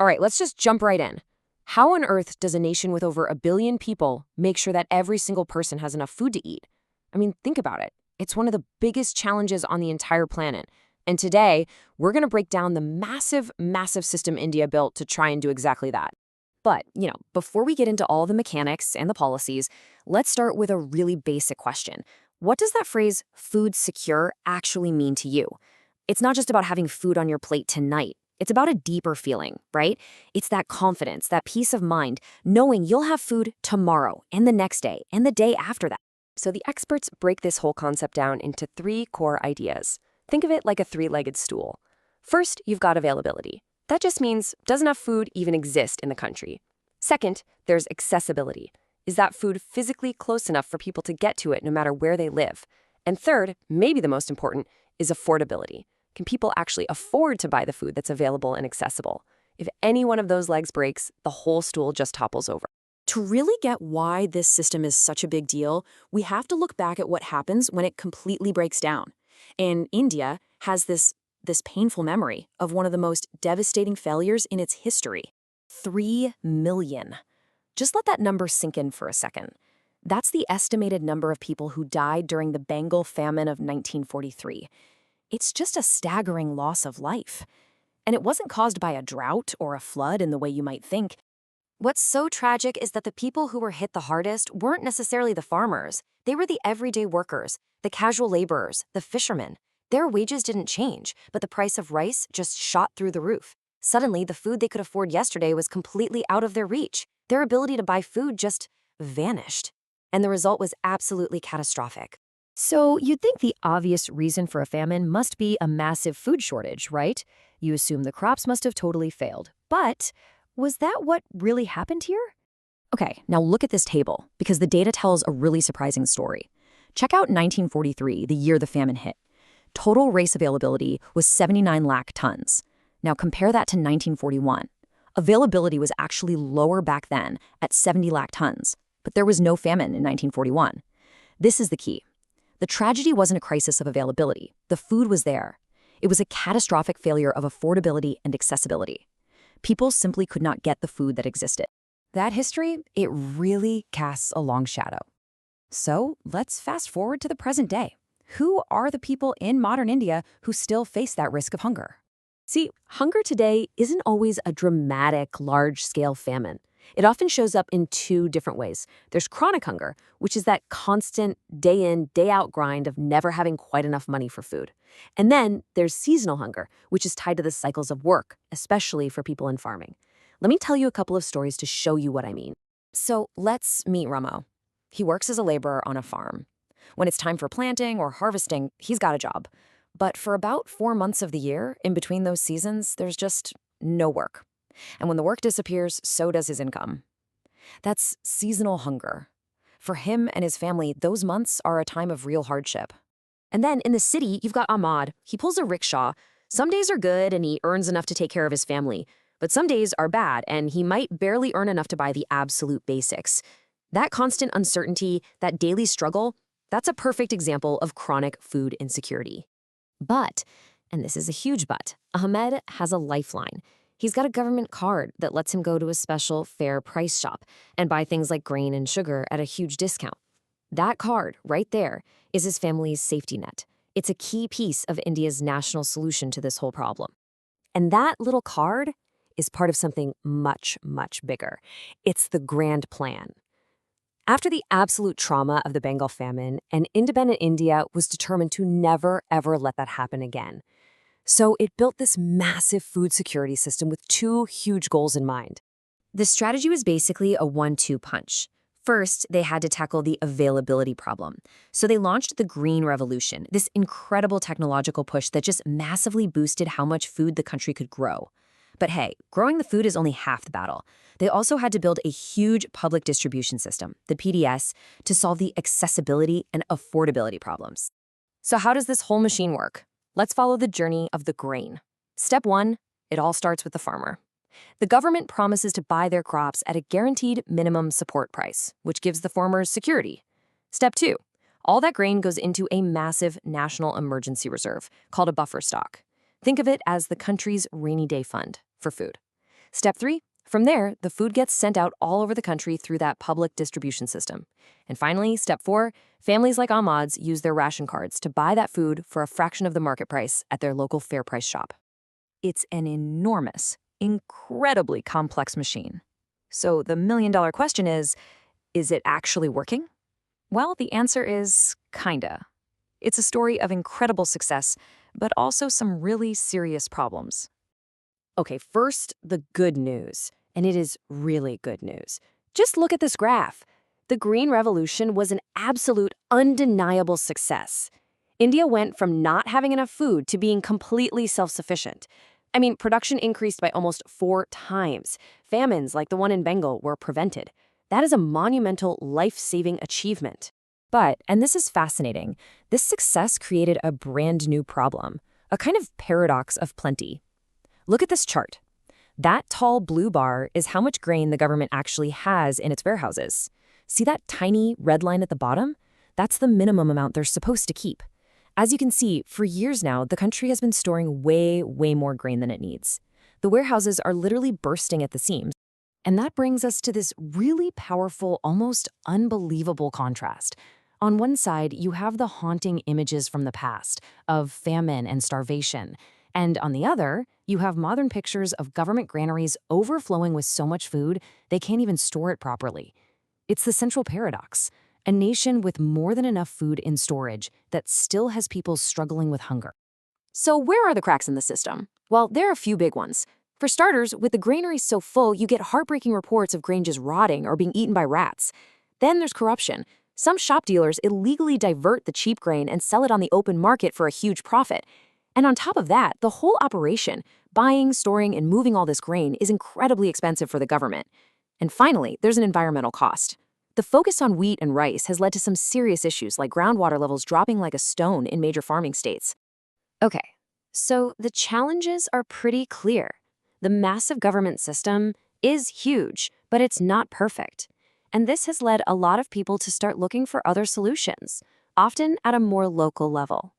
All right, let's just jump right in. How on earth does a nation with over 1 billion people make sure that every single person has enough food to eat? I mean, think about it. It's one of the biggest challenges on the entire planet. And today, we're going to break down the massive, massive system India built to try and do exactly that. But, before we get into all the mechanics and the policies, let's start with a really basic question. What does that phrase, food secure, actually mean to you? It's not just about having food on your plate tonight. It's about a deeper feeling, right? It's that confidence, that peace of mind, knowing you'll have food tomorrow and the next day and the day after that. So the experts break this whole concept down into 3 core ideas. Think of it like a 3-legged stool. First, you've got availability. That just means, does enough food even exist in the country? Second, there's accessibility. Is that food physically close enough for people to get to it no matter where they live? And third, maybe the most important, is affordability. Can people actually afford to buy the food that's available and accessible? If any one of those legs breaks, the whole stool just topples over. To really get why this system is such a big deal, we have to look back at what happens when it completely breaks down. And India has this painful memory of one of the most devastating failures in its history. 3 million. Just let that number sink in for a second. That's the estimated number of people who died during the Bengal famine of 1943. It's just a staggering loss of life. And it wasn't caused by a drought or a flood in the way you might think. What's so tragic is that the people who were hit the hardest weren't necessarily the farmers. They were the everyday workers, the casual laborers, the fishermen. Their wages didn't change, but the price of rice just shot through the roof. Suddenly, the food they could afford yesterday was completely out of their reach. Their ability to buy food just vanished. And the result was absolutely catastrophic. So you'd think the obvious reason for a famine must be a massive food shortage, right? You assume the crops must have totally failed. But was that what really happened here? Okay, now look at this table, because the data tells a really surprising story. Check out 1943, the year the famine hit. Total rice availability was 79 lakh tons. Now compare that to 1941. Availability was actually lower back then at 70 lakh tons, but there was no famine in 1941. This is the key. The tragedy wasn't a crisis of availability. The food was there. It was a catastrophic failure of affordability and accessibility. People simply could not get the food that existed. That history, it really casts a long shadow. So let's fast forward to the present day. Who are the people in modern India who still face that risk of hunger? See, hunger today isn't always a dramatic, large-scale famine. It often shows up in 2 different ways. There's chronic hunger, which is that constant day-in, day-out grind of never having quite enough money for food. And then there's seasonal hunger, which is tied to the cycles of work, especially for people in farming. Let me tell you a couple of stories to show you what I mean. So let's meet Ramo. He works as a laborer on a farm. When it's time for planting or harvesting, he's got a job. But for about 4 months of the year, in between those seasons, there's just no work. And when the work disappears, so does his income. That's seasonal hunger. For him and his family, those months are a time of real hardship. And then in the city, you've got Ahmad. He pulls a rickshaw. Some days are good and he earns enough to take care of his family. But some days are bad and he might barely earn enough to buy the absolute basics. That constant uncertainty, that daily struggle, that's a perfect example of chronic food insecurity. But, and this is a huge but, Ahmed has a lifeline. He's got a government card that lets him go to a special fair price shop and buy things like grain and sugar at a huge discount. That card, right there, is his family's safety net. It's a key piece of India's national solution to this whole problem. And that little card is part of something much, much bigger. It's the grand plan. After the absolute trauma of the Bengal famine, an independent India was determined to never, ever let that happen again. So it built this massive food security system with 2 huge goals in mind. The strategy was basically a 1-2 punch. First, they had to tackle the availability problem. So they launched the Green Revolution, this incredible technological push that just massively boosted how much food the country could grow. But hey, growing the food is only half the battle. They also had to build a huge public distribution system, the PDS, to solve the accessibility and affordability problems. So how does this whole machine work? Let's follow the journey of the grain. Step 1, it all starts with the farmer. The government promises to buy their crops at a guaranteed minimum support price, which gives the farmers security. Step 2, all that grain goes into a massive national emergency reserve called a buffer stock. Think of it as the country's rainy day fund for food. Step 3. From there, the food gets sent out all over the country through that public distribution system. And finally, step 4, families like Ahmad's use their ration cards to buy that food for a fraction of the market price at their local fair price shop. It's an enormous, incredibly complex machine. So the million-dollar question is it actually working? Well, the answer is kinda. It's a story of incredible success, but also some really serious problems. Okay, first, the good news. And it is really good news. Just look at this graph. The Green Revolution was an absolute, undeniable success. India went from not having enough food to being completely self-sufficient. I mean, production increased by almost 4 times. Famines like the one in Bengal were prevented. That is a monumental, life-saving achievement. But, and this is fascinating, this success created a brand new problem, a kind of paradox of plenty. Look at this chart. That tall blue bar is how much grain the government actually has in its warehouses. See that tiny red line at the bottom? That's the minimum amount they're supposed to keep. As you can see, for years now, the country has been storing way more grain than it needs. The warehouses are literally bursting at the seams. And that brings us to this really powerful, almost unbelievable contrast. On one side, you have the haunting images from the past of famine and starvation. And on the other, you have modern pictures of government granaries overflowing with so much food, they can't even store it properly. It's the central paradox. A nation with more than enough food in storage that still has people struggling with hunger. So where are the cracks in the system? Well, there are a few big ones. For starters, with the granaries so full, you get heartbreaking reports of grain just rotting or being eaten by rats. Then there's corruption. Some shop dealers illegally divert the cheap grain and sell it on the open market for a huge profit. And on top of that, the whole operation, buying, storing, and moving all this grain, is incredibly expensive for the government. And finally, there's an environmental cost. The focus on wheat and rice has led to some serious issues like groundwater levels dropping like a stone in major farming states. Okay, so the challenges are pretty clear. The massive government system is huge, but it's not perfect. And this has led a lot of people to start looking for other solutions, often at a more local level.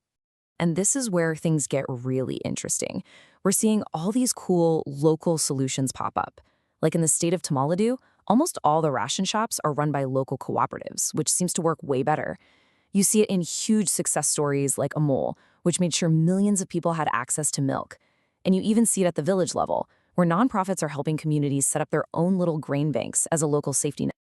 And this is where things get really interesting. We're seeing all these cool local solutions pop up. Like in the state of Tamil Nadu, almost all the ration shops are run by local cooperatives, which seems to work way better. You see it in huge success stories like Amul, which made sure millions of people had access to milk. And you even see it at the village level, where nonprofits are helping communities set up their own little grain banks as a local safety net.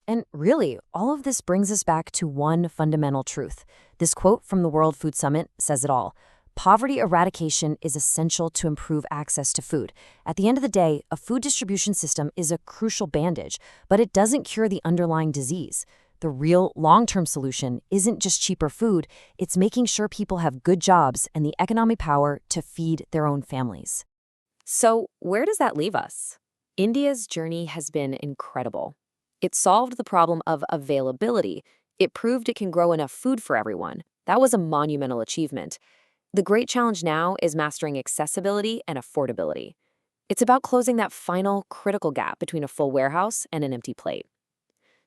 And really, all of this brings us back to one fundamental truth. This quote from the World Food Summit says it all. Poverty eradication is essential to improve access to food. At the end of the day, a food distribution system is a crucial bandage, but it doesn't cure the underlying disease. The real long-term solution isn't just cheaper food, it's making sure people have good jobs and the economic power to feed their own families. So, where does that leave us? India's journey has been incredible. It solved the problem of availability. It proved it can grow enough food for everyone. That was a monumental achievement. The great challenge now is mastering accessibility and affordability. It's about closing that final critical gap between a full warehouse and an empty plate.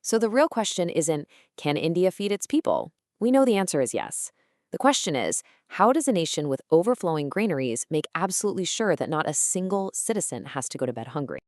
So the real question isn't, can India feed its people? We know the answer is yes. The question is, how does a nation with overflowing granaries make absolutely sure that not a single citizen has to go to bed hungry?